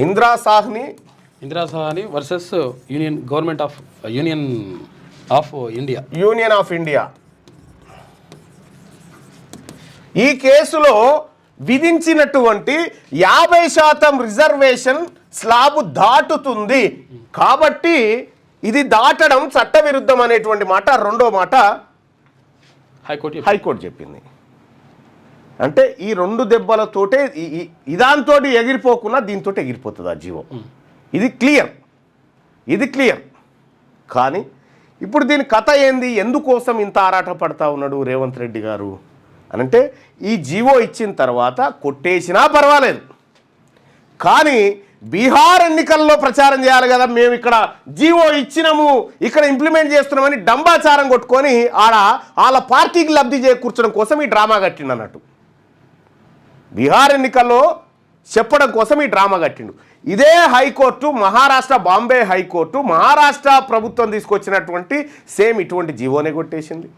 Indira Sahni versus union of India. ఈ కేసులో విధించినటువంటి 50% reservation slab దాటుతుంది కాబట్టి ఇది దాటడం చట్టవిరుద్ధం అనేటువంటి మాట. రెండో మాట హైకోర్టు చెప్పింది. అంటే ఈ 2 దెబ్బలతోటే ఇదాంతో ఎగిరిపోకుండా దీంతో ఎగిరిపోతుంది ఆ జీవో. ఇది క్లియర్. కానీ ఇప్పుడు దీని కథ ఏంది, ఎందుకోసం ఇంత ఆరాట పడతా ఉన్నాడు రేవంత్ రెడ్డి గారు అనంటే, ఈ జీవో ఇచ్చిన తర్వాత కొట్టేసినా పర్వాలేదు, కానీ బీహార్ ఎన్నికల్లో ప్రచారం చేయాలి కదా, మేము ఇక్కడ జీవో ఇచ్చినాము, ఇక్కడ ఇంప్లిమెంట్ చేస్తున్నామని డంబాచారం కొట్టుకొని వాళ్ళ పార్టీకి లబ్ధి చేకూర్చడం కోసం ఈ డ్రామా కట్టిండు అన్నట్టు. బీహార్ ఎన్నికల్లో చెప్పడం కోసం ఈ డ్రామా కట్టిండు. ఇదే హైకోర్టు బాంబే హైకోర్టు మహారాష్ట్ర ప్రభుత్వం తీసుకొచ్చినటువంటి సేమ్ ఇటువంటి జీవోనే కొట్టేసింది.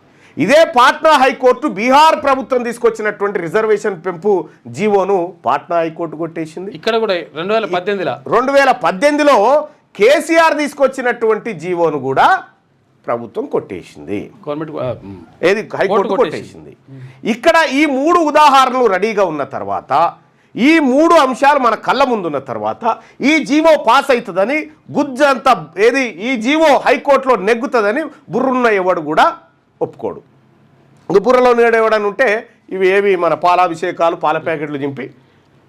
ఇదే పాట్నా హైకోర్టు బీహార్ ప్రభుత్వం తీసుకొచ్చినటువంటి రిజర్వేషన్ పెంపు జీవోను పాట్నా హైకోర్టు కొట్టేసింది. ఇక్కడ కూడా 2018లో కేసీఆర్ తీసుకొచ్చినటువంటి జీవోను కూడా ప్రభుత్వం కొట్టేసింది, హైకోర్టు కొట్టేసింది. ఇక్కడ ఈ 3 ఉదాహరణలు రెడీగా ఉన్న తర్వాత, ఈ 3 అంశాలు మన కళ్ళ ముందున్న తర్వాత ఈ జీవో పాస్ అవుతుందని గుజ్జంతా ఈ జీవో హైకోర్టులో నెగ్గుతుందని బుర్రున్న ఎవడు కూడా ఒప్పుకోడు. బుర్రలో నేడేవాడని ఉంటే ఇవి ఏవి మన పాలాభిషేకాలు, పాల ప్యాకెట్లు చింపి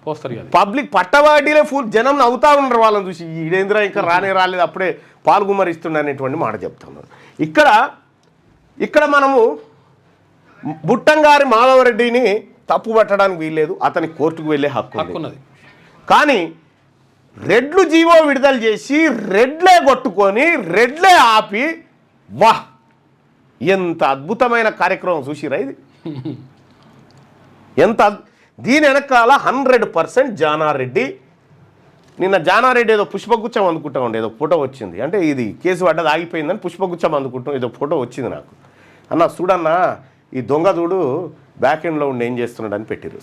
పోస్తారు. పబ్లిక్ పట్టవాడీలే ఫుల్ జనం నవ్వుతా ఉన్నారు వాళ్ళని చూసి, ఈడేంద్ర ఇంకా రాలేదు అప్పుడే పాల్గుమరిస్తుండే అనేటువంటి మాట చెప్తున్నారు. ఇక్కడ మనము బుట్టంగారి మాధవరెడ్డిని తప్పు పట్టడానికి వీల్లేదు, అతని కోర్టుకు వెళ్ళే హక్కు ఉన్నది. కానీ రెడ్లు జీవో విడుదల చేసి రెడ్లే కొట్టుకొని రెడ్లే ఆపి, వాహ్ ఎంత అద్భుతమైన కార్యక్రమం చూసిరా ఇది. దీని వెనకాల 100% జానారెడ్డి. నిన్న జానారెడ్డి ఏదో పుష్పగుచ్చం అందుకుంటా ఉండే, ఏదో ఫోటో వచ్చింది. అంటే ఇది కేసు పడ్డది ఆగిపోయిందని పుష్పగుచ్చం అందుకుంటాం, ఏదో ఫోటో వచ్చింది నాకు. అన్న చూడన్నా ఈ దొంగ చూడు బ్యాక్ ఎండ్లో ఉండి ఏం చేస్తున్నాడు అని పెట్టిరు.